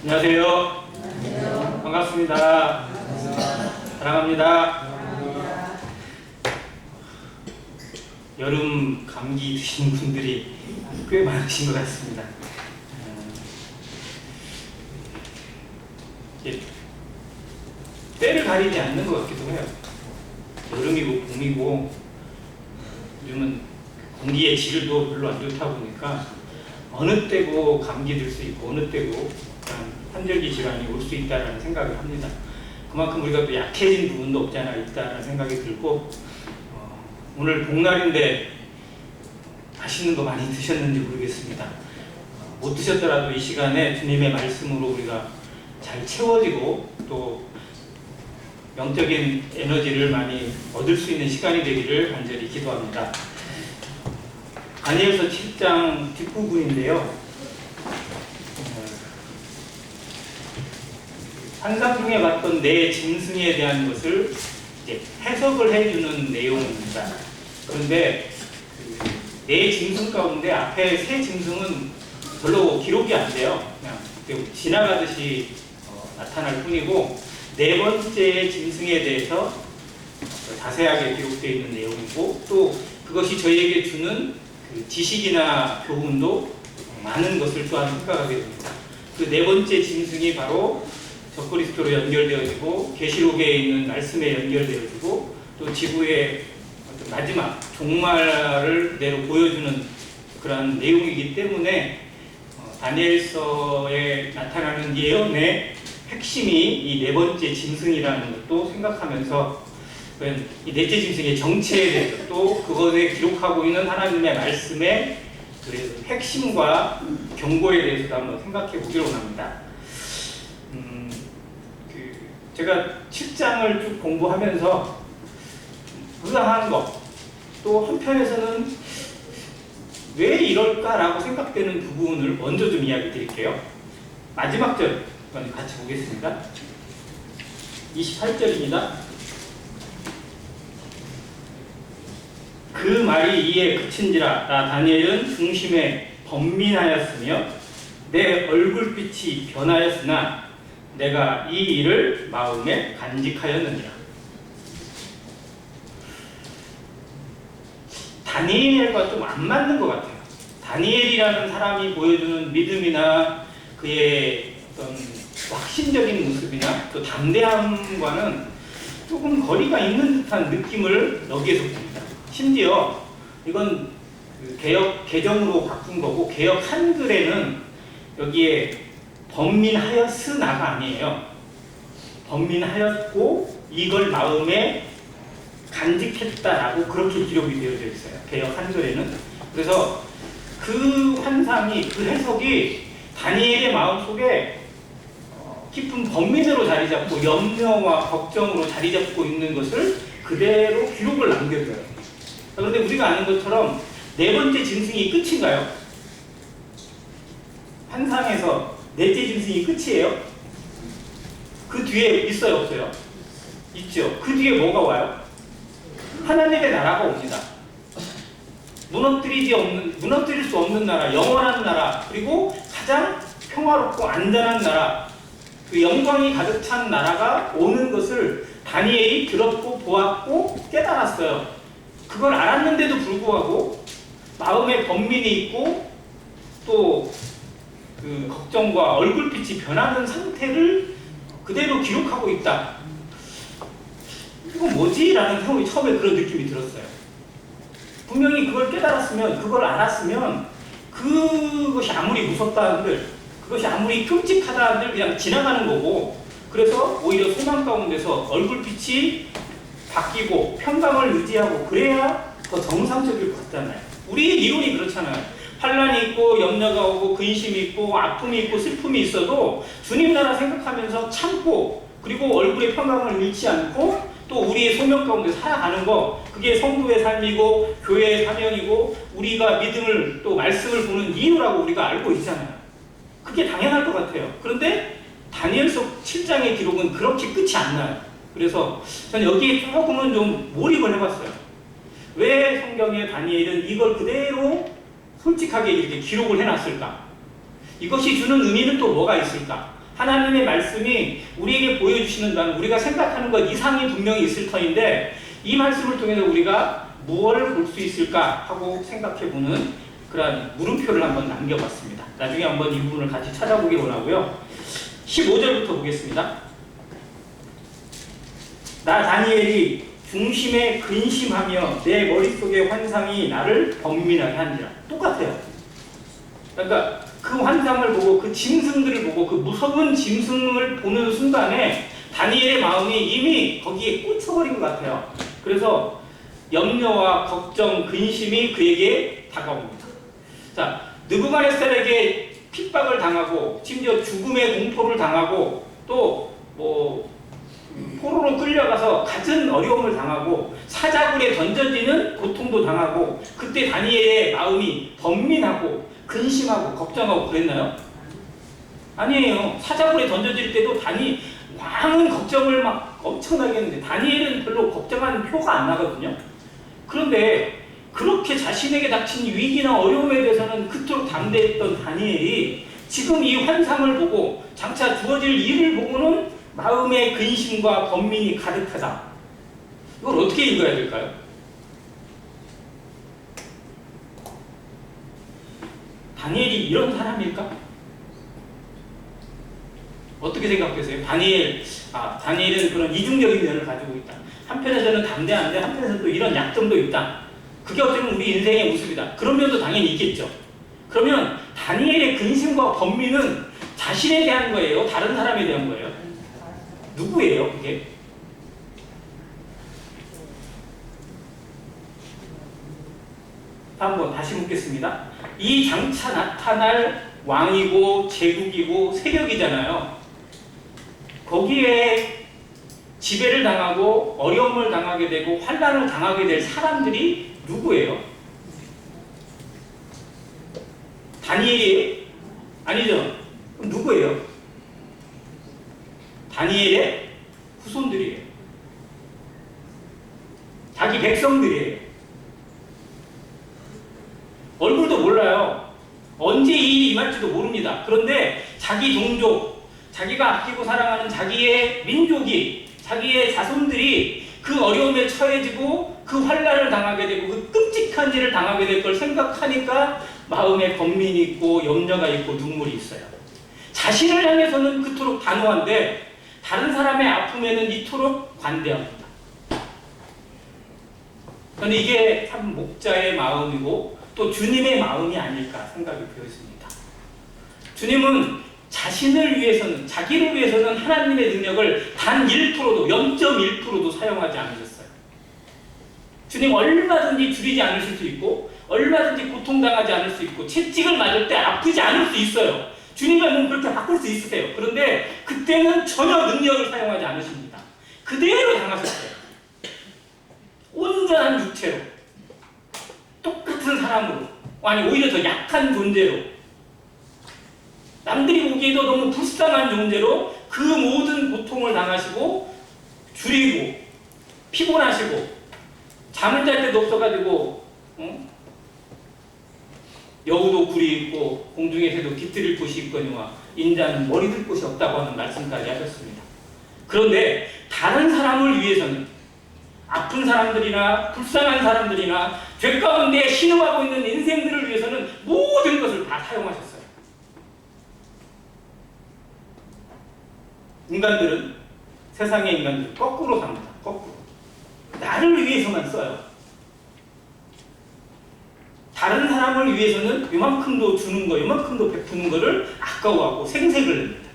안녕하세요. 안녕하세요. 반갑습니다. 사랑합니다. 여름 감기 드신 분들이 꽤 많으신 것 같습니다. 때를 가리지 않는 것 같기도 해요. 여름이고 봄이고 요즘은 공기의 질도 별로 안 좋다 보니까 어느 때고 감기 들 수 있고 어느 때고 환절기 질환이 올 수 있다는 생각을 합니다. 그만큼 우리가 또 약해진 부분도 없지 않아 있다는 생각이 들고 오늘 복날인데 맛있는 거 많이 드셨는지 모르겠습니다. 못 드셨더라도 이 시간에 주님의 말씀으로 우리가 잘 채워지고 또 영적인 에너지를 많이 얻을 수 있는 시간이 되기를 간절히 기도합니다. 다니엘서 7장 뒷부분인데요. 환상 중에 봤던 내 짐승에 대한 것을 이제 해석을 해주는 내용입니다. 그런데 내 짐승 가운데 앞에 세 짐승은 별로 기록이 안 돼요. 그냥 지나가듯이 나타날 뿐이고 네 번째 짐승에 대해서 자세하게 기록되어 있는 내용이고 또 그것이 저희에게 주는 그 지식이나 교훈도 많은 것을 또한 생각하게 됩니다. 그 네 번째 짐승이 바로 적그리스도로 연결되어지고 계시록에 있는 말씀에 연결되어지고 또 지구의 마지막 종말을 그대로 보여주는 그런 내용이기 때문에 다니엘서에 나타나는 예언의 핵심이 이 네 번째 짐승이라는 것도 생각하면서 이 넷째 짐승의 정체에 대해서 또 그것에 기록하고 있는 하나님의 말씀의 그 핵심과 경고에 대해서도 한번 생각해 보기로 합니다. 제가 7장을 쭉 공부하면서 의아한 것, 또 한편에서는 왜 이럴까라고 생각되는 부분을 먼저 좀 이야기 드릴게요. 마지막 절 같이 보겠습니다. 28절입니다. 그 말이 이에 그친지라 나 다니엘은 중심에 번민하였으며 내 얼굴빛이 변하였으나 내가 이 일을 마음에 간직하였느니라. 다니엘과 좀 안 맞는 것 같아요. 다니엘이라는 사람이 보여주는 믿음이나 그의 어떤 확신적인 모습이나 또 담대함과는 조금 거리가 있는 듯한 느낌을 여기에서 봅니다. 심지어 이건 개역 개정으로 바꾼 거고 개역 한글에는 여기에 번민하였으나가 아니에요. 번민하였고 이걸 마음에 간직했다라고 그렇게 기록이 되어져 있어요. 개역 한글에는. 그래서 그 환상이 그 해석이 다니엘의 마음속에 깊은 번민으로 자리 잡고 염려와 걱정으로 자리 잡고 있는 것을 그대로 기록을 남겨줘요. 그런데 우리가 아는 것처럼 네 번째 짐승이 끝인가요? 환상에서 넷째 짐승이 끝이에요? 그 뒤에 있어요, 없어요? 있죠. 그 뒤에 뭐가 와요? 하나님의 나라가 옵니다. 무너뜨릴 수 없는 나라, 영원한 나라, 그리고 가장 평화롭고 안전한 나라, 그 영광이 가득 찬 나라가 오는 것을 다니엘이 들었고 보았고 깨달았어요. 그걸 알았는데도 불구하고 마음에 번민이 있고 또 그 걱정과 얼굴빛이 변하는 상태를 그대로 기록하고 있다. 이건 뭐지? 라는 처음에 그런 느낌이 들었어요. 분명히 그걸 깨달았으면, 그걸 알았으면 그것이 아무리 무섭다 한들, 그것이 아무리 끔찍하다 한들 그냥 지나가는 거고, 그래서 오히려 소망 가운데서 얼굴빛이 바뀌고 평강을 유지하고 그래야 더 정상적일 것 같잖아요. 우리의 이론이 그렇잖아요. 환란이 있고 염려가 오고 근심이 있고 아픔이 있고 슬픔이 있어도 주님 나라 생각하면서 참고 그리고 얼굴의 평강을 잃지 않고 또 우리의 소명 가운데 살아가는 거, 그게 성도의 삶이고 교회의 사명이고 우리가 믿음을 또 말씀을 보는 이유라고 우리가 알고 있잖아요. 그게 당연할 것 같아요. 그런데 다니엘서 7장의 기록은 그렇게 끝이 안 나요. 그래서 저는 여기에 조금은 좀 몰입을 해봤어요. 왜 성경에 다니엘은 이걸 그대로 솔직하게 이렇게 기록을 해놨을까? 이것이 주는 의미는 또 뭐가 있을까? 하나님의 말씀이 우리에게 보여주시는 바는 우리가 생각하는 것 이상이 분명히 있을 터인데 이 말씀을 통해서 우리가 무엇을 볼 수 있을까 하고 생각해보는 그런 물음표를 한번 남겨봤습니다. 나중에 한번 이 부분을 같이 찾아보기 원하고요. 15절부터 보겠습니다. 나 다니엘이 중심에 근심하며 내 머릿속의 환상이 나를 번민하게 한지라. 똑같아요. 그러니까 그 환상을 보고 그 짐승들을 보고 그 무서운 짐승을 보는 순간에 다니엘의 마음이 이미 거기에 꽂혀버린 것 같아요. 그래서 염려와 걱정, 근심이 그에게 다가옵니다. 자, 느부갓네살에게 핍박을 당하고 심지어 죽음의 공포를 당하고 또 포로로 끌려가서 갖은 어려움을 당하고 사자굴에 던져지는 고통도 당하고 그때 다니엘의 마음이 번민하고 근심하고 걱정하고 그랬나요? 아니에요. 사자굴에 던져질 때도 왕은 걱정을 막 엄청나게 했는데 다니엘은 별로 걱정하는 표가 안 나거든요. 그런데 그렇게 자신에게 닥친 위기나 어려움에 대해서는 그토록 담대했던 다니엘이 지금 이 환상을 보고 장차 주어질 일을 보고는 마음의 근심과 번민이 가득하다. 이걸 어떻게 읽어야 될까요? 다니엘이 이런 사람일까? 어떻게 생각하세요? 다니엘은 그런 이중적인 면을 가지고 있다. 한편에서는 담대한데 한편에서는 또 이런 약점도 있다. 그게 어쩌면 우리 인생의 모습이다. 그런 면도 당연히 있겠죠. 그러면 다니엘의 근심과 번민은 자신에 대한 거예요? 다른 사람에 대한 거예요? 누구예요, 그게? 한번 다시 묻겠습니다. 이 장차 나타날 왕이고 제국이고 세력이잖아요. 거기에 지배를 당하고 어려움을 당하게 되고 환난을 당하게 될 사람들이 누구예요? 다니엘이에요? 아니죠. 그럼 누구예요? 다니엘의 후손들이에요. 자기 백성들이에요. 얼굴도 몰라요. 언제 이 일이 임할지도 모릅니다. 그런데 자기 종족, 자기가 아끼고 사랑하는 자기의 민족이, 자기의 자손들이 그 어려움에 처해지고 그 환난을 당하게 되고 그 끔찍한 일을 당하게 될 걸 생각하니까 마음에 번민이 있고 염려가 있고 눈물이 있어요. 자신을 향해서는 그토록 단호한데 다른 사람의 아픔에는 이토록 관대합니다. 저는 이게 참 목자의 마음이고 또 주님의 마음이 아닐까 생각이 되었습니다. 주님은 자신을 위해서는, 자기를 위해서는 하나님의 능력을 단 1%도, 0.1%도 사용하지 않으셨어요. 주님 얼마든지 줄이지 않으실 수 있고 얼마든지 고통당하지 않을 수 있고 채찍을 맞을 때 아프지 않을 수 있어요. 주님은 그렇게 바꿀 수 있으세요. 그런데 그때는 전혀 능력을 사용하지 않으십니다. 그대로 당하셨어요. 온전한 육체로, 똑같은 사람으로, 아니 오히려 더 약한 존재로, 남들이 보기에도 너무 불쌍한 존재로 그 모든 고통을 당하시고 줄이고 피곤하시고 잠을 잘 때도 없어가지고 여우도 굴이 있고 공중의 새도 깃들일 곳이 있거니와 인자는 머리 들 곳이 없다고 하는 말씀까지 하셨습니다. 그런데 다른 사람을 위해서는, 아픈 사람들이나 불쌍한 사람들이나 죄 가운데 신음하고 있는 인생들을 위해서는 모든 것을 다 사용하셨어요. 인간들은, 세상의 인간들은 거꾸로 삽니다. 거꾸로. 나를 위해서만 써요. 다른 사람을 위해서는 이만큼도 주는 거, 이만큼도 베푸는 거를 아까워하고 생색을 냅니다.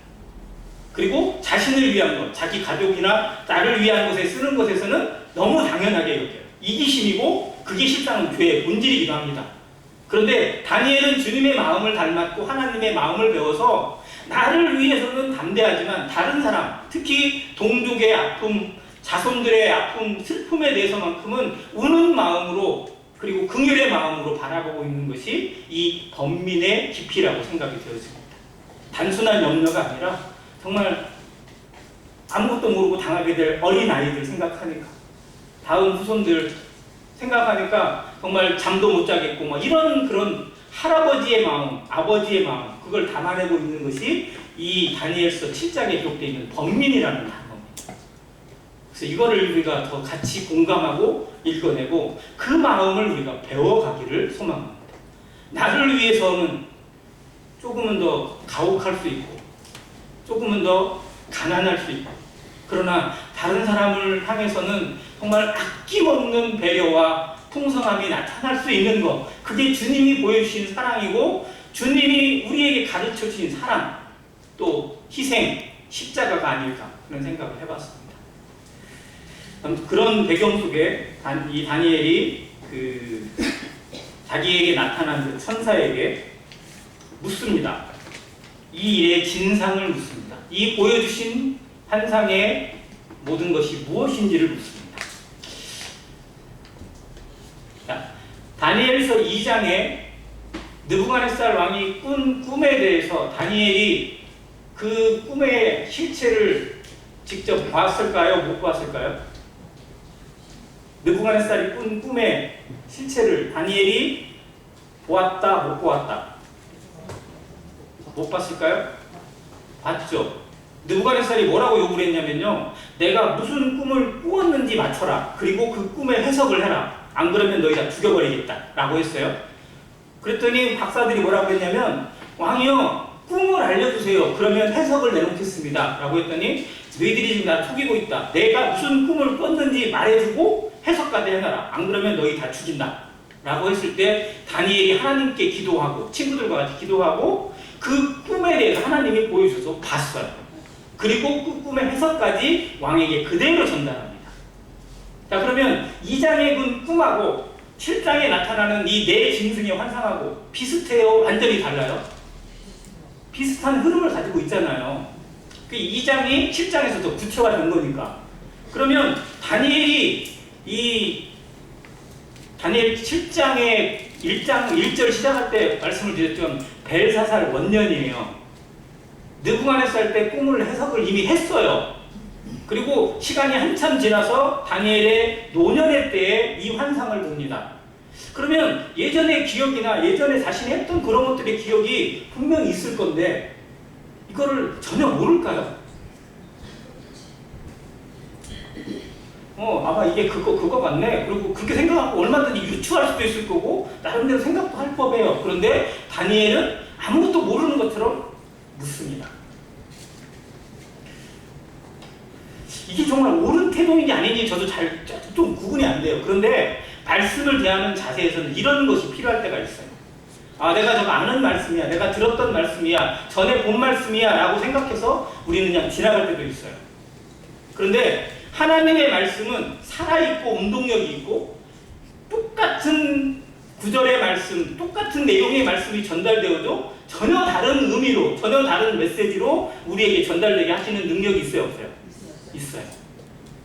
그리고 자신을 위한 것, 자기 가족이나 나를 위한 것에 쓰는 것에서는 너무 당연하게 여겨요. 이기심이고 그게 실상은 죄의 본질이기도 합니다. 그런데 다니엘은 주님의 마음을 닮았고 하나님의 마음을 배워서 나를 위해서는 담대하지만 다른 사람, 특히 동족의 아픔, 자손들의 아픔, 슬픔에 대해서만큼은 우는 마음으로 그리고 긍휼의 마음으로 바라보고 있는 것이 이 번민의 깊이라고 생각이 되었습니다. 단순한 염려가 아니라 정말 아무것도 모르고 당하게 될 어린아이들 생각하니까, 다음 후손들 생각하니까 정말 잠도 못 자겠고 이런 그런 할아버지의 마음, 아버지의 마음, 그걸 담아내고 있는 것이 이 다니엘서 7장에 기록되어 있는 번민이라는 단어입니다. 그래서 이거를 우리가 더 같이 공감하고 읽어내고 그 마음을 우리가 배워가기를 소망합니다. 나를 위해서는 조금은 더 가혹할 수 있고 조금은 더 가난할 수 있고 그러나 다른 사람을 향해서는 정말 아낌없는 배려와 풍성함이 나타날 수 있는 것, 그게 주님이 보여주신 사랑이고 주님이 우리에게 가르쳐 주신 사랑, 또 희생, 십자가가 아닐까 그런 생각을 해봤습니다. 그런 배경 속에 이 다니엘이 자기에게 나타난 그 천사에게 묻습니다. 이 일의 진상을 묻습니다. 이 보여주신 환상의 모든 것이 무엇인지를 묻습니다. 자, 다니엘서 2장에 느부갓네살 왕이 꾼 꿈에 대해서 다니엘이 그 꿈의 실체를 직접 봤을까요? 못 봤을까요? 느부갓네살이 꾼 꿈의 실체를 다니엘이 보았다, 못 보았다? 못 봤을까요? 봤죠. 느부갓네살이 뭐라고 요구를 했냐면요, 내가 무슨 꿈을 꾸었는지 맞춰라. 그리고 그 꿈의 해석을 해라. 안 그러면 너희 다 죽여버리겠다 라고 했어요. 그랬더니 박사들이 뭐라고 했냐면, 왕이요, 꿈을 알려주세요. 그러면 해석을 내놓겠습니다 라고 했더니, 너희들이 지금 나 속이고 있다. 내가 무슨 꿈을 꿨는지 말해주고 해석까지 해놔라. 안 그러면 너희 다 죽인다 라고 했을 때 다니엘이 하나님께 기도하고 친구들과 같이 기도하고 그 꿈에 대해서 하나님이 보여주셔서 봤어요. 그리고 그 꿈의 해석까지 왕에게 그대로 전달합니다. 자, 그러면 2장의 그 꿈하고 7장에 나타나는 이 네 짐승의 환상하고 비슷해요? 완전히 달라요? 비슷한 흐름을 가지고 있잖아요. 그 2장이 7장에서 더 구체화된 거니까. 그러면 다니엘 7장의 1절 시작할 때 말씀을 드렸던 벨사살 원년이에요. 느부갓네살 때 꿈을 해석을 이미 했어요. 그리고 시간이 한참 지나서 다니엘의 노년의 때에 이 환상을 봅니다. 그러면 예전의 기억이나 예전에 자신이 했던 그런 것들의 기억이 분명히 있을 건데 이거를 전혀 모를까요? 아마 이게 그거 같네. 그리고 그렇게 생각하고 얼마든지 유추할 수도 있을 거고 나름대로 생각도 할 법해요. 그런데 다니엘은 아무것도 모르는 것처럼 묻습니다. 이게 정말 옳은 태도인지 아닌지 저도 좀 구분이 안 돼요. 그런데 말씀을 대하는 자세에서는 이런 것이 필요할 때가 있어요. 내가 저거 아는 말씀이야, 내가 들었던 말씀이야, 전에 본 말씀이야 라고 생각해서 우리는 그냥 지나갈 때도 있어요. 그런데 하나님의 말씀은 살아있고 운동력이 있고 똑같은 구절의 말씀, 똑같은 내용의 말씀이 전달되어도 전혀 다른 의미로, 전혀 다른 메시지로 우리에게 전달되게 하시는 능력이 있어요, 없어요? 있어요.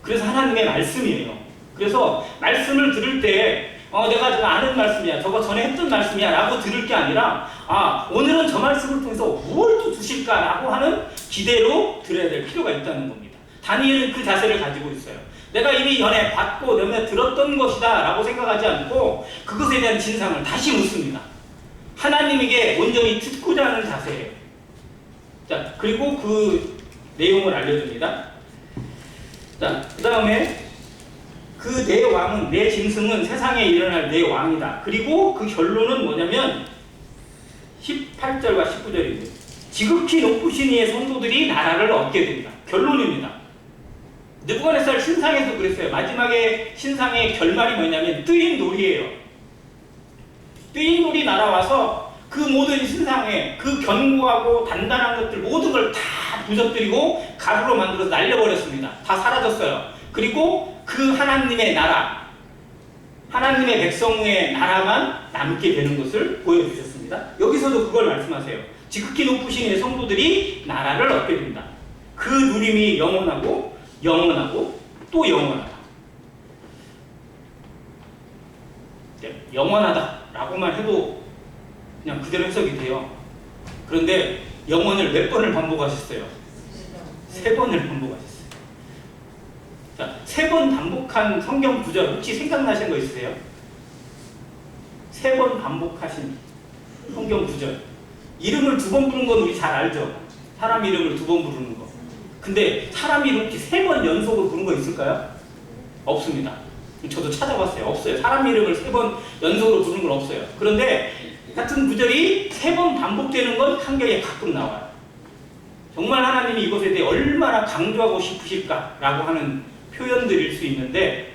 그래서 하나님의 말씀이에요. 그래서 말씀을 들을 때 내가 저거 아는 말씀이야, 저거 전에 했던 말씀이야 라고 들을 게 아니라 오늘은 저 말씀을 통해서 무엇을 또 주실까 라고 하는 기대로 들어야 될 필요가 있다는 겁니다. 다니엘은 그 자세를 가지고 있어요. 내가 이미 전에 봤고 내가 들었던 것이다 라고 생각하지 않고 그것에 대한 진상을 다시 묻습니다. 하나님에게 온전히 듣고자 하는 자세예요. 자, 그리고 그 내용을 알려줍니다. 자, 그 다음에 그 네 왕은, 네 짐승은 세상에 일어날 네 왕이다. 그리고 그 결론은 뭐냐면 18절과 19절입니다. 지극히 높으신 이의 성도들이 나라를 얻게 됩니다. 결론입니다. 느부갓네살 신상에서 그랬어요. 마지막에 신상의 결말이 뭐냐면 뜨인 놀이에요. 뜨인 놀이 날아와서 그 모든 신상에 그 견고하고 단단한 것들 모든 걸 다 부서뜨리고 가루로 만들어서 날려버렸습니다. 다 사라졌어요. 그리고 그 하나님의 나라, 하나님의 백성의 나라만 남게 되는 것을 보여주셨습니다. 여기서도 그걸 말씀하세요. 지극히 높으신 이의 성도들이 나라를 얻게 됩니다. 그 누림이 영원하고 영원하고 또 영원하다. 영원하다라고만 해도 그냥 그대로 해석이 돼요. 그런데 영원을 몇 번을 반복하셨어요? 3번을 반복하셨어요. 자, 3번 반복한 성경 구절 혹시 생각나신 거 있으세요? 3번 반복하신 성경 구절. 이름을 두 번 부르는 건 우리 잘 알죠? 사람 이름을 두 번 부르는 거. 근데 사람 이름 이렇게 세 번 연속으로 부르는 거 있을까요? 없습니다. 저도 찾아봤어요. 없어요. 사람 이름을 세 번 연속으로 부르는 건 없어요. 그런데 같은 구절이 세 번 반복되는 건 한경에 가끔 나와요. 정말 하나님이 이것에 대해 얼마나 강조하고 싶으실까라고 하는 표현들일 수 있는데,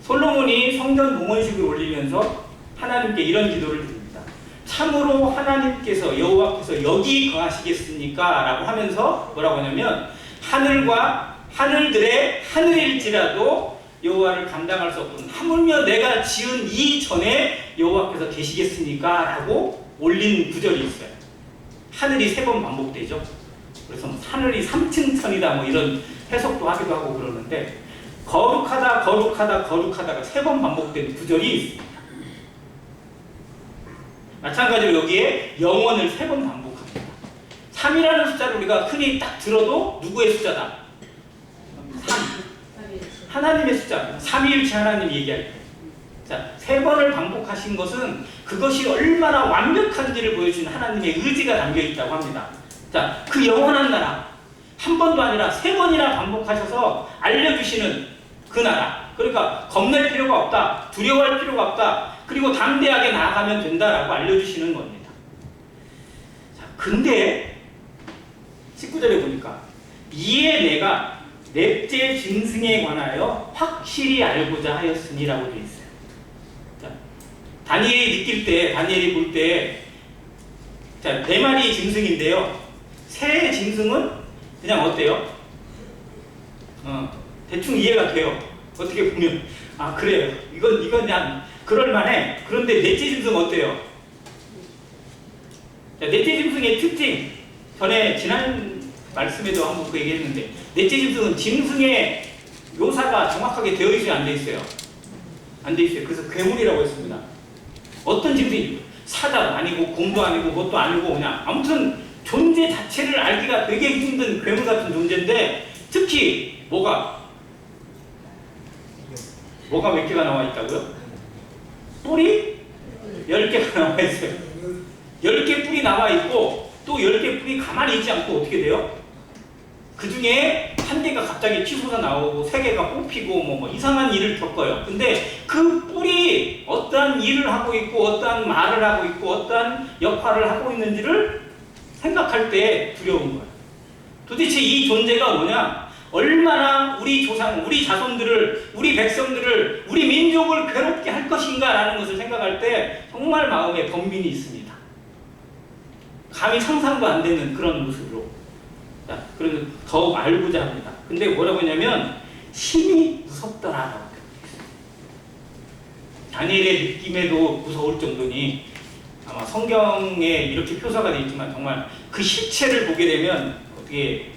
솔로몬이 성전 봉헌식을 올리면서 하나님께 이런 기도를 드립니다. 참으로 하나님께서 여호와께서 여기 거하시겠습니까? 라고 하면서 뭐라고 하냐면, 하늘과 하늘들의 하늘일지라도 여호와를 감당할 수 없거든. 하물며 내가 지은 이 전에 여호와께서 계시겠습니까? 라고 올린 구절이 있어요. 하늘이 세 번 반복되죠. 그래서 하늘이 3층 천이다 뭐 이런 해석도 하기도 하고 그러는데, 거룩하다 거룩하다 거룩하다가 세 번 반복된 구절이 있습니다. 마찬가지로 여기에 영원을 세 번 반복합니다. 3이라는 숫자를 우리가 흔히 딱 들어도 누구의 숫자다? 3. 하나님의 숫자. 삼위일체 하나님 얘기할 때. 자, 세 번을 반복하신 것은 그것이 얼마나 완벽한지를 보여주는 하나님의 의지가 담겨 있다고 합니다. 자, 그 영원한 나라, 한 번도 아니라 세 번이나 반복하셔서 알려주시는 그 나라. 그러니까 겁낼 필요가 없다, 두려워할 필요가 없다, 그리고 담대하게 나아가면 된다라고 알려주시는 겁니다. 자, 근데 19절에 보니까 이에 내가 넷째 짐승에 관하여 확실히 알고자 하였으니라고 되어 있어요. 자, 다니엘이 느낄 때, 다니엘이 볼 때, 자, 네 마리 짐승인데요. 새 짐승은 그냥 어때요? 대충 이해가 돼요. 어떻게 보면 아 그래요. 이건 그냥 그럴만해. 그런데 넷째 짐승 어때요? 자, 넷째 짐승의 특징, 전에 지난 말씀에도 한번 그 얘기했는데, 넷째 짐승은 짐승의 묘사가 정확하게 되어 있어요, 안 되어 있어요? 안 되어 있어요. 그래서 괴물이라고 했습니다. 어떤 짐승이 사자 아니고 곰도 아니고 그것도 아니고 그냥 아무튼 존재 자체를 알기가 되게 힘든 괴물 같은 존재인데, 특히 뭐가 몇 개가 나와 있다고요? 뿔이 10개가 나와 있어요. 10개 뿔이 나와 있고, 또 10개 뿔이 가만히 있지 않고 어떻게 돼요? 그 중에 한 개가 갑자기 튀어서 나오고, 3개가 뽑히고 뭐 이상한 일을 겪어요. 근데 그 뿔이 어떠한 일을 하고 있고, 어떠한 말을 하고 있고, 어떠한 역할을 하고 있는지를 생각할 때 두려운 거예요. 도대체 이 존재가 뭐냐? 얼마나 우리 조상, 우리 자손들을, 우리 백성들을, 우리 민족을 괴롭게 할 것인가 라는 것을 생각할 때 정말 마음에 번민이 있습니다. 감히 상상도 안 되는 그런 모습으로. 자, 그래서 더욱 알고자 합니다. 근데 뭐라고 했냐면 심히 무섭더라라고. 다니엘의 느낌에도 무서울 정도니, 아마 성경에 이렇게 표사가 되어 있지만 정말 그 실체를 보게 되면 어떻게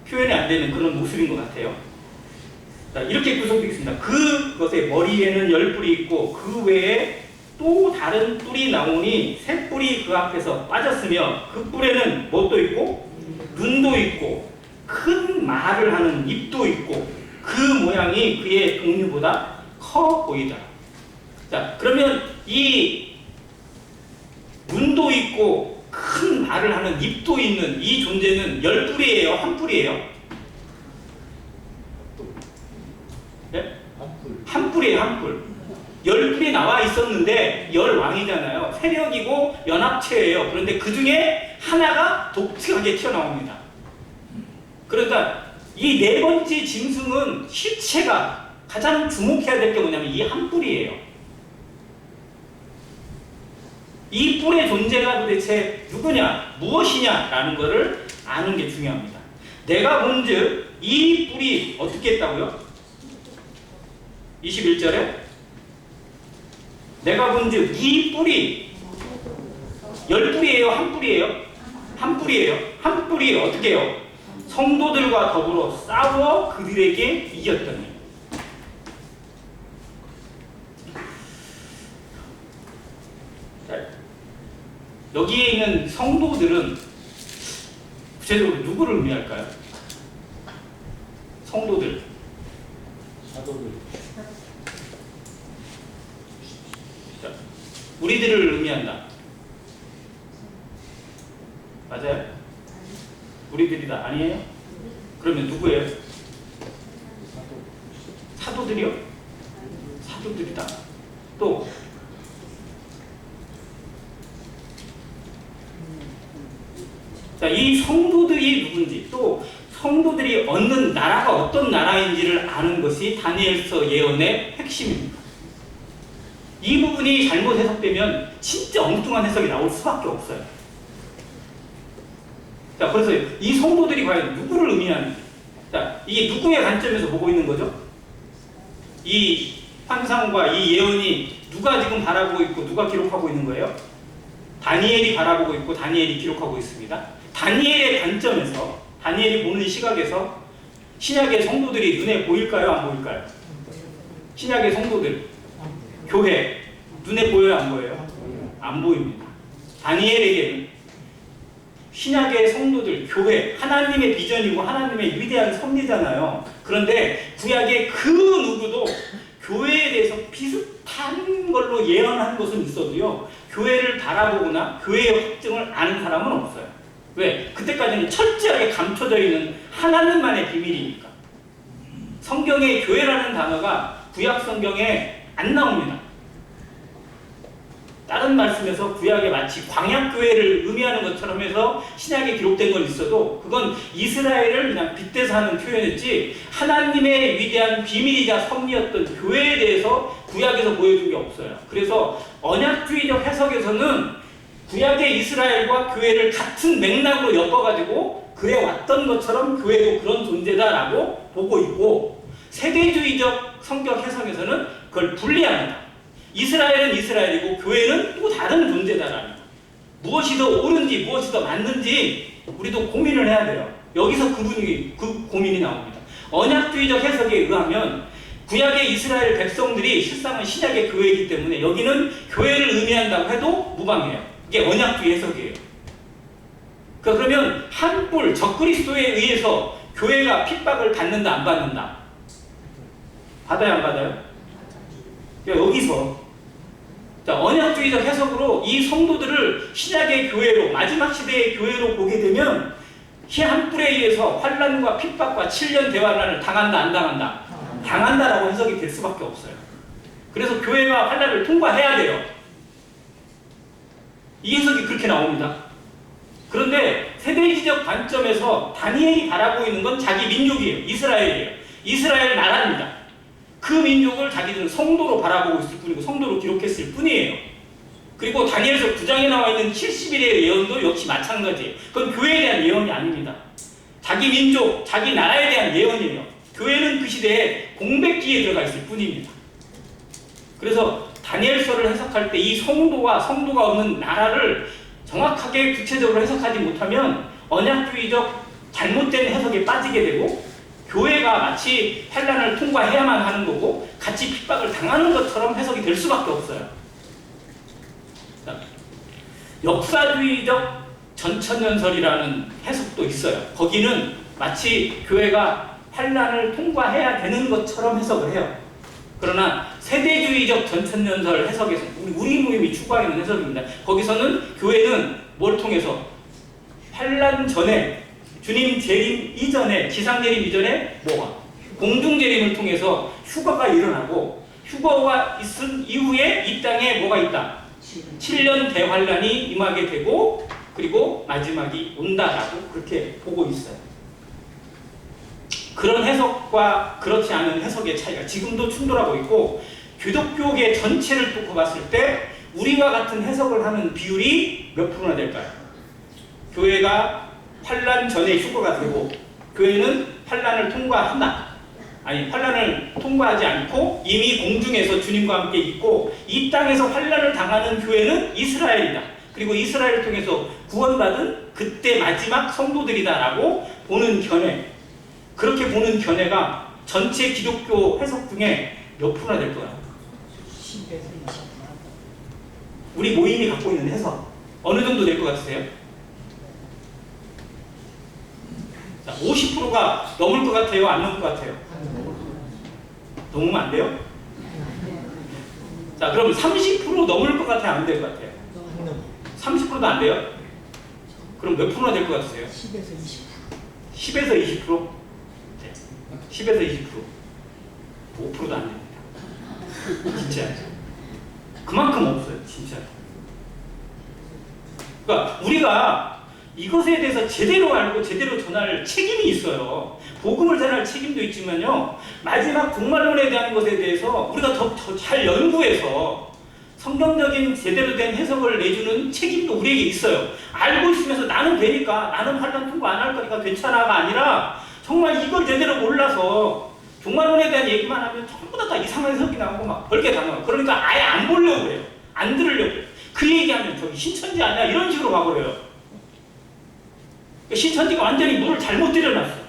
표현이 안 되는 그런 모습인 것 같아요. 자, 이렇게 구성되어 있습니다. 그것의 머리에는 10뿔이 있고, 그 외에 또 다른 뿔이 나오니 새 뿔이 그 앞에서 빠졌으며, 그 뿔에는 뭣도 있고 눈도 있고 큰 말을 하는 입도 있고, 그 모양이 그의 동류보다 커 보이더라. 자, 그러면 이 눈도 있고 큰 말을 하는 입도 있는 이 존재는 10뿔이에요? 한 뿔이에요? 네? 한 뿔이에요, 한 뿔. 10뿔이 나와 있었는데 10왕이잖아요. 세력이고 연합체예요. 그런데 그 중에 하나가 독특하게 튀어나옵니다. 그러니까 이 네 번째 짐승은 실체가 가장 주목해야 될 게 뭐냐면 이 한 뿔이에요. 이 뿔의 존재가 도대체 누구냐, 무엇이냐 라는 것을 아는 게 중요합니다. 내가 본즉 이 뿔이 어떻게 했다고요? 21절에 내가 본즉 이 뿔이 10뿔이에요? 한 뿔이에요? 한 뿔이에요. 한 뿔이 어떻게 해요? 성도들과 더불어 싸워 그들에게 이겼더니. 여기에 있는 성도들은 구체적으로 누구를 의미할까요? 성도들. 사도들. 자, 우리들을 의미한다. 맞아요? 우리들이다. 아니에요? 그러면 누구예요? 사도들이요? 사도들이다. 또 자, 이 성도들이 누군지, 또 성도들이 얻는 나라가 어떤 나라인지를 아는 것이 다니엘서 예언의 핵심입니다. 이 부분이 잘못 해석되면 진짜 엉뚱한 해석이 나올 수밖에 없어요. 자, 그래서 이 성도들이 과연 누구를 의미하는지, 자, 이게 누구의 관점에서 보고 있는 거죠? 이 환상과 이 예언이 누가 지금 바라보고 있고 누가 기록하고 있는 거예요? 다니엘이 바라보고 있고 다니엘이 기록하고 있습니다. 다니엘의 관점에서, 다니엘이 보는 시각에서 신약의 성도들이 눈에 보일까요? 안 보일까요? 신약의 성도들, 교회, 눈에 보여요? 안 보여요? 안 보입니다. 다니엘에게는 신약의 성도들, 교회, 하나님의 비전이고 하나님의 위대한 섭리잖아요. 그런데 구약의 그 누구도 교회에 대해서 비슷한 걸로 예언한 것은 있어도요, 교회를 바라보거나 교회의 확증을 아는 사람은 없어요. 왜? 그때까지는 철저하게 감춰져 있는 하나님만의 비밀이니까. 성경에 교회라는 단어가 구약 성경에 안 나옵니다. 다른 말씀에서 구약에 마치 광야교회를 의미하는 것처럼 해서 신약에 기록된 건 있어도 그건 이스라엘을 그냥 빗대서 하는 표현이었지 하나님의 위대한 비밀이자 섭리였던 교회에 대해서 구약에서 보여준 게 없어요. 그래서 언약주의적 해석에서는 구약의 이스라엘과 교회를 같은 맥락으로 엮어가지고 그래왔던 것처럼 교회도 그런 존재다라고 보고 있고, 세대주의적 성격 해석에서는 그걸 분리합니다. 이스라엘은 이스라엘이고 교회는 또 다른 존재다라는 거. 무엇이 더 옳은지 무엇이 더 맞는지 우리도 고민을 해야 돼요. 여기서 그 고민이 나옵니다. 언약주의적 해석에 의하면 구약의 이스라엘 백성들이 실상은 신약의 교회이기 때문에 여기는 교회를 의미한다고 해도 무방해요. 이게 언약주의 해석이에요. 그러면 한뿔 적그리스도에 의해서 교회가 핍박을 받는다 안 받는다? 받아요 안 받아요? 여기서 자, 언약주의적 해석으로 이 성도들을 신약의 교회로, 마지막 시대의 교회로 보게 되면 희 한 뿔에 의해서 환난과 핍박과 7년 대환란을 당한다 안 당한다? 당한다라고 해석이 될 수밖에 없어요. 그래서 교회가 환난을 통과해야 돼요. 이 해석이 그렇게 나옵니다. 그런데 세대지적 관점에서 다니엘이 바라고 있는 건 자기 민족이에요. 이스라엘이에요. 이스라엘 나라입니다. 그 민족을 자기들은 성도로 바라보고 있을 뿐이고 성도로 기록했을 뿐이에요. 그리고 다니엘서 9장에 나와 있는 70일의 예언도 역시 마찬가지예요. 그건 교회에 대한 예언이 아닙니다. 자기 민족, 자기 나라에 대한 예언이에요. 교회는 그 시대에 공백기에 들어가 있을 뿐입니다. 그래서 다니엘서를 해석할 때 이 성도와 성도가 없는 나라를 정확하게 구체적으로 해석하지 못하면 언약주의적 잘못된 해석에 빠지게 되고 교회가 마치 환난을 통과해야만 하는 거고 같이 핍박을 당하는 것처럼 해석이 될 수밖에 없어요. 자, 역사주의적 전천연설이라는 해석도 있어요. 거기는 마치 교회가 환난을 통과해야 되는 것처럼 해석을 해요. 그러나 세대주의적 전천연설 해석에서 우리 모임이 추구하는 해석입니다. 거기서는 교회는 뭘 통해서 환난 전에 주님 재림 이전에 지상 재림 이전에 뭐가 공중 재림을 통해서 휴거가 일어나고 휴거가 있은 이후에 이 땅에 뭐가 있다? 7년 대환란이 임하게 되고 그리고 마지막이 온다라고 그렇게 보고 있어요. 그런 해석과 그렇지 않은 해석의 차이가 지금도 충돌하고 있고 기독교계 전체를 놓고 봤을 때 우리와 같은 해석을 하는 비율이 몇 프로나 될까요? 교회가 환난 전에 휴거가 되고 교회는 환난을 통과한다. 아니 환난을 통과하지 않고 이미 공중에서 주님과 함께 있고 이 땅에서 환난을 당하는 교회는 이스라엘이다. 그리고 이스라엘을 통해서 구원받은 그때 마지막 성도들이다라고 보는 견해. 그렇게 보는 견해가 전체 기독교 해석 중에 몇 프로나 될 거야? 우리 모임이 갖고 있는 해석 어느 정도 될 것 같으세요? 자, 50%가 넘을 것 같아요? 안 넘을 것 같아요? 넘으면 안 돼요? 자, 그럼 30% 넘을 것 같아요? 안 될 것 같아요? 30%도 안 돼요? 그럼 몇 프로나 될 것 같으세요? 10에서 20%. 10에서 20%? 네. 10에서 20%. 5%도 안 됩니다. 진짜. 그만큼 없어요. 진짜. 그러니까 우리가 이것에 대해서 제대로 알고 제대로 전할 책임이 있어요. 복음을 전할 책임도 있지만요. 마지막 종말론에 대한 것에 대해서 우리가 더 잘 연구해서 성경적인 제대로 된 해석을 내주는 책임도 우리에게 있어요. 알고 있으면서 나는 되니까, 나는 환난 통과 안 할 거니까 괜찮아가 아니라 정말 이걸 제대로 몰라서 종말론에 대한 얘기만 하면 전부 다 이상한 해석이 나오고 막 별게 다 나와요. 그러니까 아예 안 보려고 해요. 안 들으려고 해요. 그 얘기하면 저기 신천지 아니야? 이런 식으로 가버려요. 신천지가 완전히 물을 잘못 들여놨어.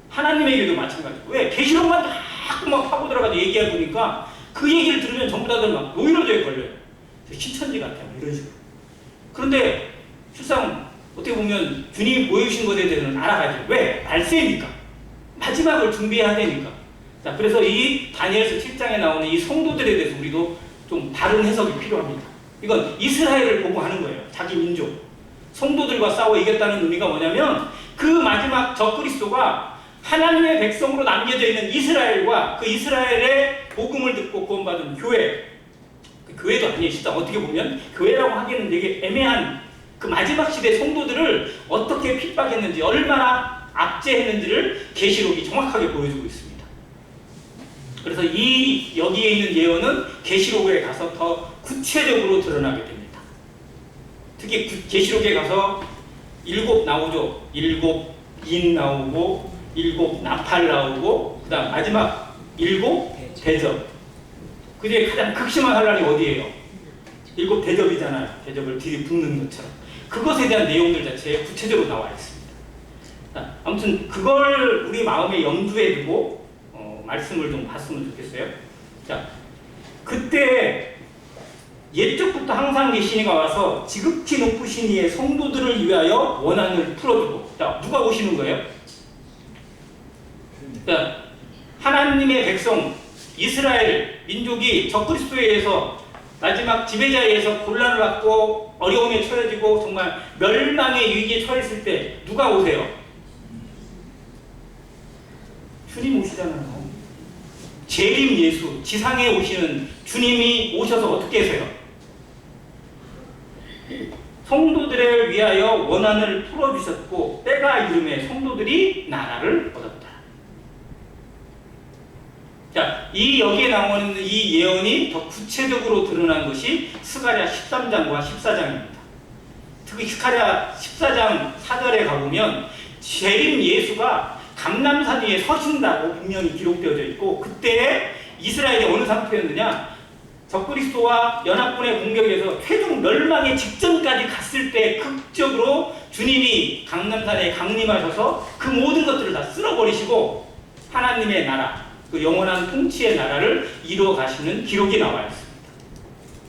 하나님에게도 마찬가지고. 왜? 계시록만 자꾸 막 파고 들어가서 얘기해 보니까 그 얘기를 들으면 전부 다들 막 노이로제에 걸려요. 신천지 같아. 이런 식으로. 그런데 실상 어떻게 보면 주님이 보여주신 것에 대해서는 알아가야죠. 왜? 말세니까. 마지막을 준비해야 되니까. 자, 그래서 이 다니엘서 7장에 나오는 이 성도들에 대해서 우리도 좀 다른 해석이 필요합니다. 이건 이스라엘을 보고 하는 거예요. 자기 민족. 성도들과 싸워 이겼다는 의미가 뭐냐면 그 마지막 적그리스도가 하나님의 백성으로 남겨져 있는 이스라엘과 그 이스라엘의 복음을 듣고 구원받은 교회, 그 교회도 아니에요. 진짜 어떻게 보면 교회라고 하기에는 되게 애매한 그 마지막 시대 성도들을 어떻게 핍박했는지, 얼마나 압제했는지를 계시록이 정확하게 보여주고 있습니다. 그래서 여기에 있는 예언은 계시록에 가서 더 구체적으로 드러나게 됩니다. 특히 계시록에 가서 7 나오죠. 7 인 나오고 7 나팔 나오고 그 다음 마지막 7 대접. 그 중에 가장 극심한 환란이 어디예요? 7 대접이잖아요. 대접을 들이붓는 것처럼. 그것에 대한 내용들 자체에 구체적으로 나와 있습니다. 아무튼 그걸 우리 마음에 염두에 두고 말씀을 좀 봤으면 좋겠어요. 자, 그때 옛적부터 항상 계시니가 와서 지극히 높으신 이의 성도들을 위하여 원한을 풀어주고. 자, 누가 오시는 거예요? 자, 하나님의 백성 이스라엘 민족이 적그리스도에 의해서 마지막 지배자에 의해서 곤란을 받고 어려움에 처해지고 정말 멸망의 위기에 처했을 때 누가 오세요? 주님 오시잖아요. 재림 예수, 지상에 오시는 주님이 오셔서 어떻게 하세요? 성도들을 위하여 원한을 풀어주셨고 때가 이름에 성도들이 나라를 얻었다. 자, 여기에 나오는 이 예언이 더 구체적으로 드러난 것이 스가랴 13장과 14장입니다. 특히 스가랴 14장 4절에 가보면 재림 예수가 감람산 위에 서신다고 분명히 기록되어져 있고, 그때 이스라엘이 어느 상태였느냐? 적그리스도와 연합군의 공격에서 최종 멸망의 직전까지 갔을 때 극적으로 주님이 강남산에 강림하셔서 그 모든 것들을 다 쓸어버리시고 하나님의 나라, 그 영원한 통치의 나라를 이루어 가시는 기록이 나와 있습니다.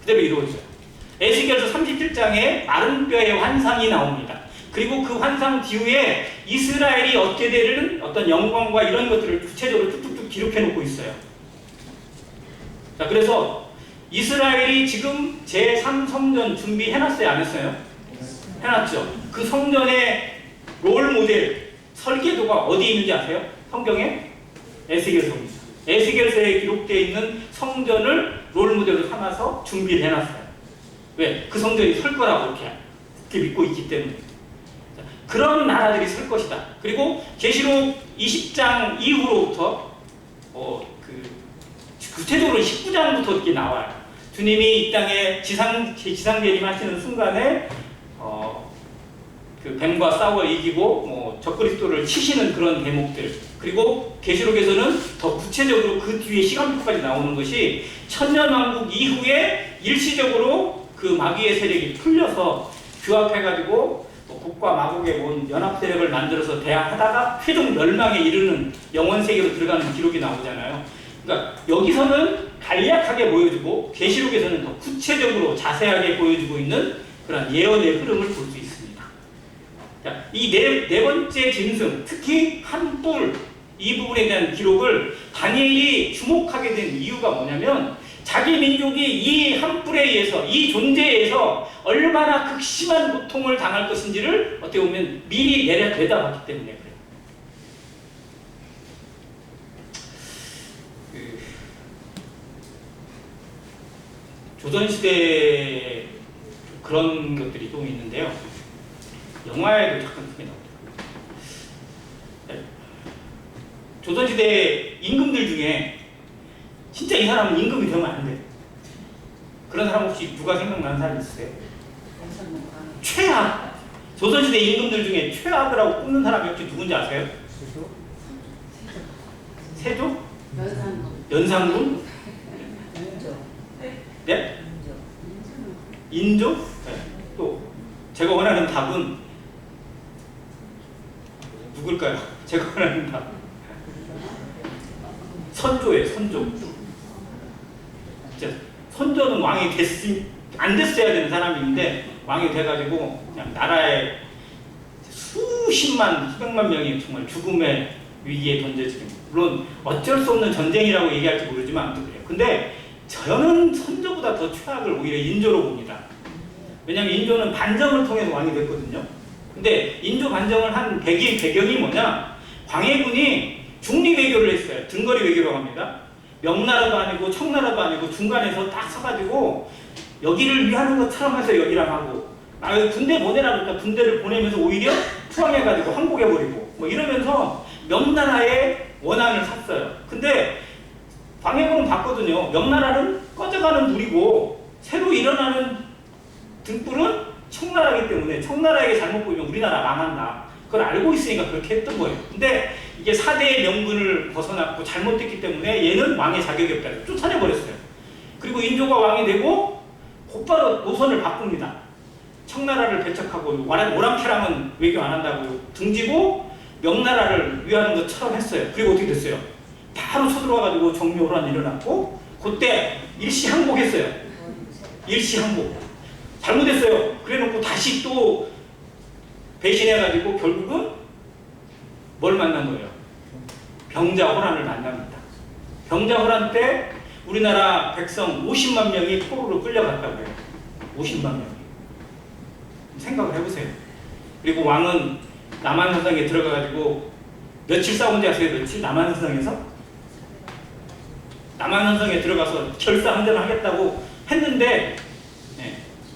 그대로 이루어져요. 에스겔서 37장에 마른 뼈의 환상이 나옵니다. 그리고 그 환상 뒤에 이스라엘이 얻게 되는 어떤 영광과 이런 것들을 구체적으로 툭툭툭 기록해 놓고 있어요. 자, 그래서 이스라엘이 지금 제3성전 준비해놨어요? 안 했어요? 해놨죠. 그 성전의 롤 모델 설계도가 어디 있는지 아세요? 성경에? 에스겔서입니다. 에스겔서에 기록되어 있는 성전을 롤 모델로 삼아서 준비를 해놨어요. 왜? 그 성전이 설 거라고 그렇게 믿고 있기 때문에. 자, 그런 나라들이 설 것이다. 그리고 계시록 20장 이후로부터 구체적으로 19장부터 이렇게 나와요. 주님이 이 땅에 지상 재림하시는 순간에 그 뱀과 싸워 이기고 적그리스도를 치시는 그런 대목들, 그리고 계시록에서는 더 구체적으로 그 뒤에 시간표까지 나오는 것이 천년왕국 이후에 일시적으로 그 마귀의 세력이 풀려서 규합해가지고 북과 마국의 온 연합 세력을 만들어서 대항하다가 최종 멸망에 이르는 영원 세계로 들어가는 기록이 나오잖아요. 그러니까 여기서는 간략하게 보여주고 계시록에서는 더 구체적으로 자세하게 보여주고 있는 그런 예언의 흐름을 볼 수 있습니다. 자, 이 네 번째 짐승, 특히 한 뿔, 이 부분에 대한 기록을 다니엘이 주목하게 된 이유가 뭐냐면 자기 민족이 이 한 뿔에 의해서, 이 존재에 의해서 얼마나 극심한 고통을 당할 것인지를 어떻게 보면 미리 내다봤기 때문에 그래요. 조선시대 그런 것들이 좀 있는데요. 영화에도 잠깐 크게 나오더라고요. 조선시대 임금들 중에 진짜 이 사람은 임금이 되면 안 돼. 그런 사람 혹시 누가 생각나는 사람 있으세요? 최악! 조선시대 임금들 중에 최악이라고 꼽는 사람이 혹시 누군지 아세요? 세조? 연산군? 네? 인조? 네. 또 제가 원하는 답은 누굴까요? 제가 원하는 답 선조예요. 선조. 진짜 선조는 왕이 안 됐어야 되는 사람인데 왕이 돼가지고 그냥 나라에 수십만, 수백만 명이 정말 죽음의 위기에 던져지게. 물론 어쩔 수 없는 전쟁이라고 얘기할지 모르지만 아무튼 그래요. 근데 저는 선조보다 더 최악을 오히려 인조로 봅니다. 왜냐하면 인조는 반정을 통해서 왕이 됐거든요. 근데 인조 반정을 한 배경이 뭐냐? 광해군이 중리 외교를 했어요. 등거리 외교라고 합니다. 명나라도 아니고 청나라도 아니고 중간에서 딱 서가지고 여기를 위하는 것처럼 해서 여기랑 하고 군대 보내라 그러니까 군대를 보내면서 오히려 투항해가지고 항복해버리고 뭐 이러면서 명나라의 원한을 샀어요. 근데 광해군은 봤거든요. 명나라는 꺼져가는 불이고 새로 일어나는 등불은 청나라이기 때문에 청나라에게 잘못 보이면 우리나라 망한다. 그걸 알고 있으니까 그렇게 했던 거예요. 근데 이게 4대의 명분을 벗어났고 잘못됐기 때문에 얘는 왕의 자격이 없다. 쫓아내버렸어요. 그리고 인조가 왕이 되고 곧바로 노선을 바꿉니다. 청나라를 배척하고 오랑캐랑은 외교 안 한다고 등지고 명나라를 위하는 것처럼 했어요. 그리고 어떻게 됐어요? 바로 쳐들어와가지고 정묘호란이 일어났고 그때 일시 항복했어요. 일시 항복. 잘못했어요. 그래놓고 다시 또 배신해가지고 결국은 뭘 만난 거예요? 병자호란을 만납니다. 병자호란 때 우리나라 백성 50만 명이 포로로 끌려갔다고 해요. 50만 명이. 생각을 해보세요. 그리고 왕은 남한산성에 들어가가지고 며칠 싸운지 아세요? 며칠? 남한산성에서? 남한산성에 들어가서 결사항전을 하겠다고 했는데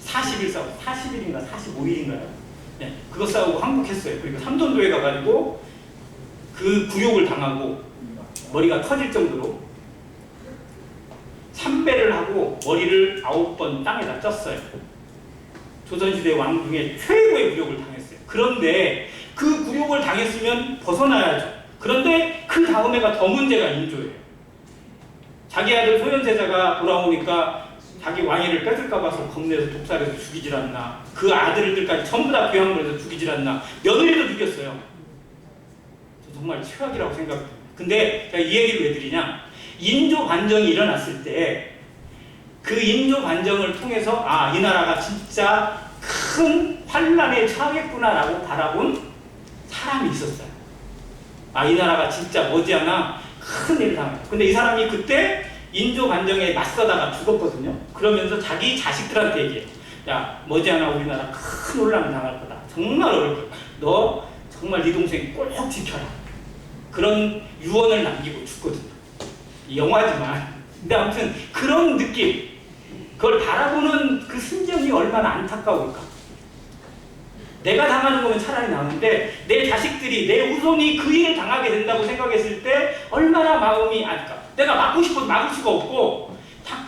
40일 싸우고 40일인가 45일인가요? 네, 그거 싸우고 항복했어요. 그리고 삼돈도에 가가지고 그 굴욕을 당하고 머리가 터질 정도로 삼배를 하고 머리를 9번 땅에다 쪘어요. 조선시대 왕 중에 최고의 굴욕을 당했어요. 그런데 그 굴욕을 당했으면 벗어나야죠. 그런데 그 다음 해가 더 문제가 인조예요. 자기 아들 소현세자가 돌아오니까 자기 왕위를 뺏을까 봐서 겁내서 독살해서 죽이질 않나. 그 아들들까지 전부 다 교양을 해서 죽이질 않나. 며느리도 죽였어요. 저 정말 최악이라고 생각합니다. 근데 제가 이 얘기를 왜 드리냐. 인조 반정이 일어났을 때 그 인조 반정을 통해서 이 나라가 진짜 큰 환란에 처하겠구나라고 바라본 사람이 있었어요. 이 나라가 진짜 머지않아 큰 일을 당해요. 근데 이 사람이 그때 인조 반정에 맞서다가 죽었거든요. 그러면서 자기 자식들한테 얘기해요. 야, 머지않아 우리나라 큰 혼란을 당할 거다. 정말 어려울 거다. 너 정말 네 동생 꼭 지켜라. 그런 유언을 남기고 죽거든요. 영화지만. 근데 아무튼 그런 느낌, 그걸 바라보는 그 심정이 얼마나 안타까울까. 내가 당하는 거면 차라리 나은데 내 자식들이, 내 후손이 그 일을 당하게 된다고 생각했을 때 얼마나 마음이 아닐까. 내가 막고 싶어도 막을 수가 없고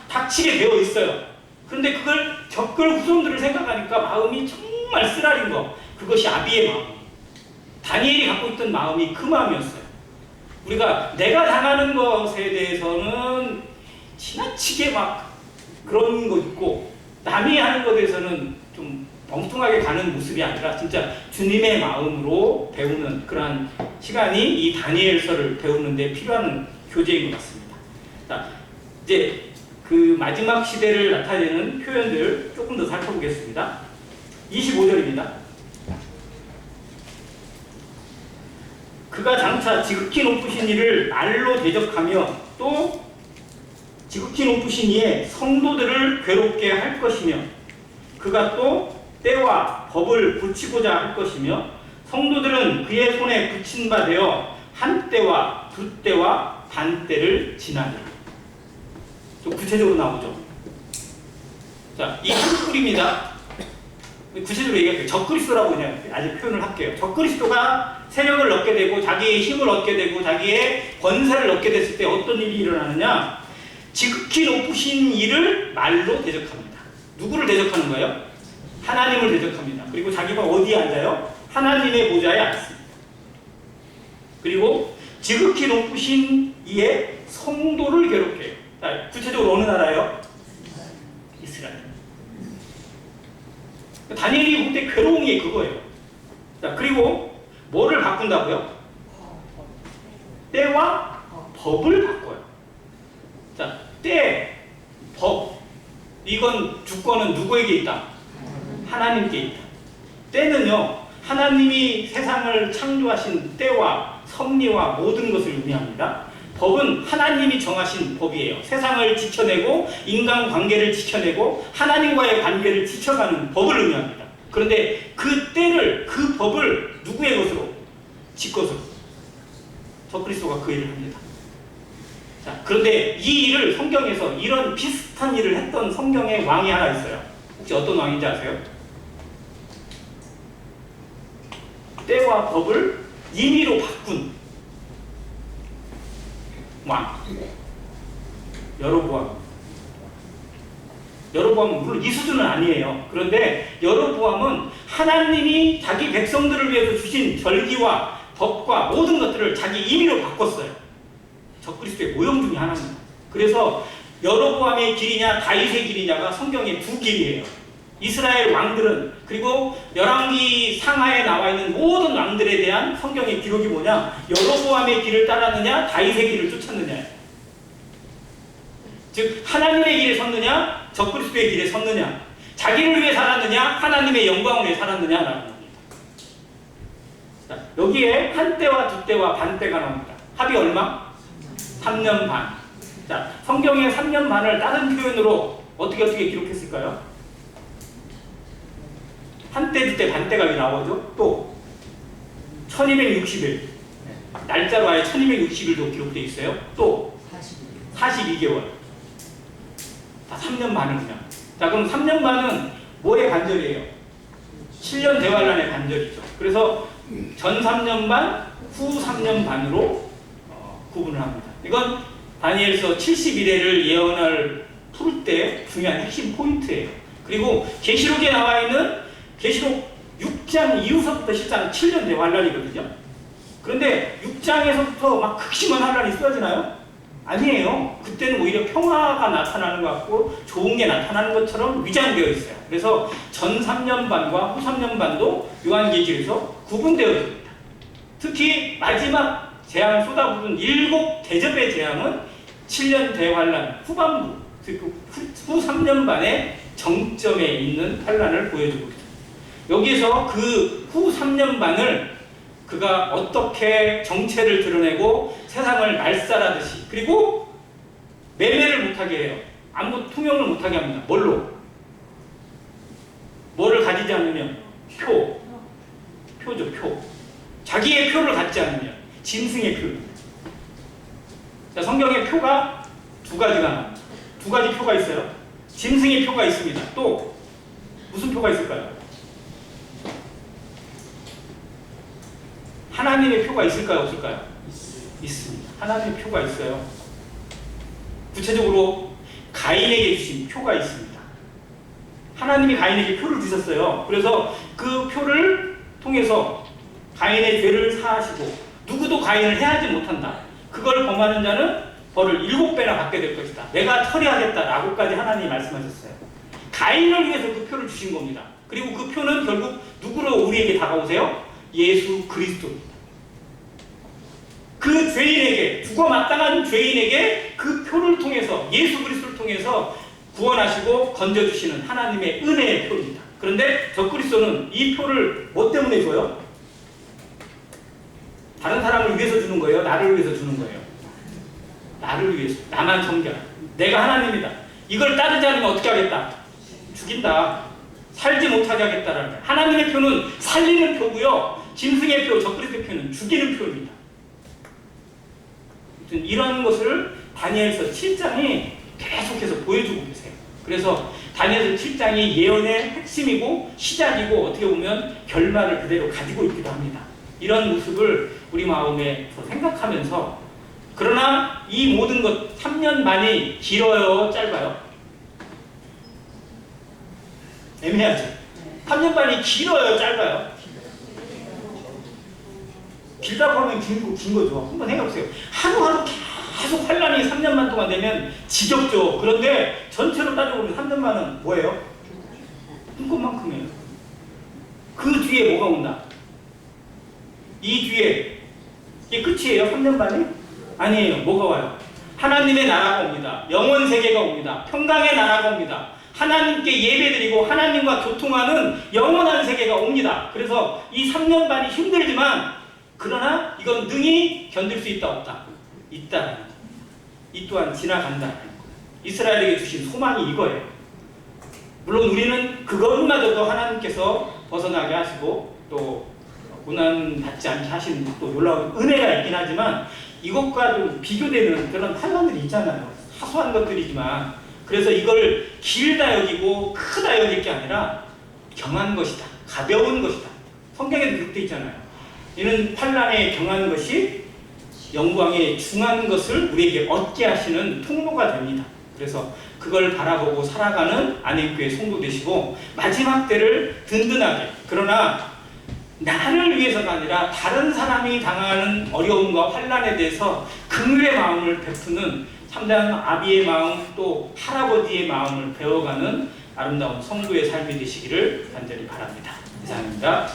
닥치게 되어 있어요. 그런데 그걸 겪을 후손들을 생각하니까 마음이 정말 쓰라린 거. 그것이 아비의 마음. 다니엘이 갖고 있던 마음이 그 마음이었어요. 우리가 내가 당하는 것에 대해서는 지나치게 막 그런 거 있고 남이 하는 것에 대해서는 좀 엉뚱하게 가는 모습이 아니라 진짜 주님의 마음으로 배우는 그러한 시간이 이 다니엘서를 배우는 데 필요한 교재인 것 같습니다. 자, 이제 그 마지막 시대를 나타내는 표현들 조금 더 살펴보겠습니다. 25절입니다. 그가 장차 지극히 높으신 이를 날로 대적하며 또 지극히 높으신 이의 성도들을 괴롭게 할 것이며 그가 또 때와 법을 고치고자 할 것이며 성도들은 그의 손에 붙인 바 되어 한 때와 두 때와 반 때를 지나리라. 좀 구체적으로 나오죠. 자, 이 한 꿀입니다. 구체적으로 얘기할게요. 적그리스도라고 그냥 아직 표현을 할게요. 적그리스도가 세력을 얻게 되고 자기의 힘을 얻게 되고 자기의 권세를 얻게 됐을 때 어떤 일이 일어나느냐? 지극히 높으신 이를 말로 대적합니다. 누구를 대적하는 거예요? 하나님을 대적합니다. 그리고 자기가 어디에 앉아요? 하나님의 보좌에 앉습니다. 그리고 지극히 높으신 이의 성도를 괴롭게 해요. 자, 구체적으로 어느 나라예요? 이스라엘. 다니엘이 볼 때 괴로운 게 그거예요. 자, 그리고 뭐를 바꾼다고요? 때와 법을 바꿔요. 자, 때, 법. 이건 주권은 누구에게 있다? 하나님께 있다. 때는요, 하나님이 세상을 창조하신 때와 섭리와 모든 것을 의미합니다. 법은 하나님이 정하신 법이에요. 세상을 지켜내고 인간 관계를 지켜내고 하나님과의 관계를 지켜가는 법을 의미합니다. 그런데 그 때를, 그 법을 누구의 것으로? 지 것으로. 적그리스도가 그 일을 합니다. 자, 그런데 이 일을 성경에서 이런 비슷한 일을 했던 성경의 왕이 하나 있어요. 혹시 어떤 왕인지 아세요? 때와 법을 임의로 바꾼 왕. 여로보암. 여로보암은 물론 이 수준은 아니에요. 그런데 여로보암은 하나님이 자기 백성들을 위해서 주신 절기와 법과 모든 것들을 자기 임의로 바꿨어요. 적그리스도의 모형 중에 하나입니다. 그래서 여로보암의 길이냐 다윗의 길이냐가 성경의 두 길이에요. 이스라엘 왕들은, 그리고 열왕기 상하에 나와 있는 모든 왕들에 대한 성경의 기록이 뭐냐? 여로보암의 길을 따랐느냐 다윗의 길을 쫓았느냐. 즉 하나님의 길에 섰느냐 적그리스도의 길에 섰느냐, 자기를 위해 살았느냐 하나님의 영광을 위해 살았느냐라는 겁니다. 자, 여기에 한 때와 두 때와 반 때가 나옵니다. 합이 얼마? 3년 반. 자, 성경의 3년 반을 다른 표현으로 어떻게 기록했을까요? 한때, 두때, 반때가 나오죠. 또 1260일. 날짜로 아예 1260일도 기록되어 있어요. 또 42개월. 다 3년 반을 그냥. 자, 그럼 3년 반은 뭐의 반절이에요? 7년 대환란의 반절이죠. 그래서 전 3년 반, 후 3년 반으로 구분을 합니다. 이건 다니엘서 71회를 예언을 풀 때 중요한 핵심 포인트예요. 그리고 계시록에 나와 있는 계시록 6장 이후서부터 10장 7년 대환란이거든요. 그런데 6장에서부터 막 극심한 환란이 쏟아지나요? 아니에요. 그때는 오히려 평화가 나타나는 것 같고 좋은 게 나타나는 것처럼 위장되어 있어요. 그래서 전 3년 반과 후 3년 반도 요한계시록에서 구분되어 있습니다. 특히 마지막 재앙을 쏟아부은 7 대접의 재앙은 7년 대환란 후반부, 후 3년 반의 정점에 있는 환란을 보여주고 있습니다. 여기에서 그 후 3년 반을 그가 어떻게 정체를 드러내고 세상을 말살하듯이, 그리고 매매를 못하게 해요. 아무 통용을 못하게 합니다. 뭘로? 뭐를 가지지 않으면? 표죠, 표. 자기의 표를 갖지 않으면 짐승의 표입니다. 자, 성경에 표가 두 가지가 나옵니다. 두 가지 표가 있어요. 짐승의 표가 있습니다. 또 무슨 표가 있을까요? 하나님의 표가 있을까요? 없을까요? 있습니다. 하나님의 표가 있어요. 구체적으로 가인에게 주신 표가 있습니다. 하나님이 가인에게 표를 주셨어요. 그래서 그 표를 통해서 가인의 죄를 사하시고 누구도 가인을 해하지 못한다. 그걸 범하는 자는 벌을 7배나 받게 될 것이다. 내가 처리하겠다라고까지 하나님이 말씀하셨어요. 가인을 위해서 그 표를 주신 겁니다. 그리고 그 표는 결국 누구로 우리에게 다가오세요? 예수 그리스도입니다. 그 죄인에게, 죽어 마땅한 죄인에게 그 표를 통해서, 예수 그리스도를 통해서 구원하시고 건져주시는 하나님의 은혜의 표입니다. 그런데 적그리스도는 이 표를 뭐 때문에 줘요? 다른 사람을 위해서 주는 거예요? 나를 위해서 주는 거예요? 나를 위해서. 나만 섬겨라. 내가 하나님이다. 이걸 따르지 않으면 어떻게 하겠다? 죽인다. 살지 못하게 하겠다라는 거예요. 하나님의 표는 살리는 표고요. 짐승의 표, 적그리스도의 표는 죽이는 표입니다. 이런 것을 다니엘서 7장이 계속해서 보여주고 계세요. 그래서 다니엘서 7장이 예언의 핵심이고 시작이고 어떻게 보면 결말을 그대로 가지고 있기도 합니다. 이런 모습을 우리 마음에 생각하면서 그러나 이 모든 것 3년 만이 길어요? 짧아요? 애매하죠? 3년 반이 길어요? 짧아요? 길다고 하면 긴 거죠. 한번 생각해보세요. 하루하루 계속 환란이 3년 반 동안 되면 지겹죠. 그런데 전체로 따져보면 3년 반은 뭐예요? 한것만큼이에요. 그 뒤에 뭐가 온다? 이 뒤에 이게 끝이에요? 3년 반이? 아니에요. 뭐가 와요? 하나님의 나라가 옵니다. 영원 세계가 옵니다. 평강의 나라가 옵니다. 하나님께 예배드리고 하나님과 교통하는 영원한 세계가 옵니다. 그래서 이 3년 반이 힘들지만 그러나 이건 능히 견딜 수 있다 없다? 있다. 이 또한 지나간다. 이스라엘에게 주신 소망이 이거예요. 물론 우리는 그것마저도 하나님께서 벗어나게 하시고 또 고난받지 않게 하신 또 놀라운 은혜가 있긴 하지만 이것과 좀 비교되는 그런 환난들이 있잖아요. 사소한 것들이지만 그래서 이걸 길다 여기고 크다 여길 게 아니라 경한 것이다. 가벼운 것이다. 성경에도 그렇게 있잖아요. 이는 환난에 경한 것이 영광의 중한 것을 우리에게 얻게 하시는 통로가 됩니다. 그래서 그걸 바라보고 살아가는 안행교회 성도 되시고 마지막 때를 든든하게 그러나 나를 위해서가 아니라 다른 사람이 당하는 어려움과 환난에 대해서 긍휼의 마음을 베푸는 참다운 아비의 마음 또 할아버지의 마음을 배워가는 아름다운 성도의 삶이 되시기를 간절히 바랍니다. 이상입니다.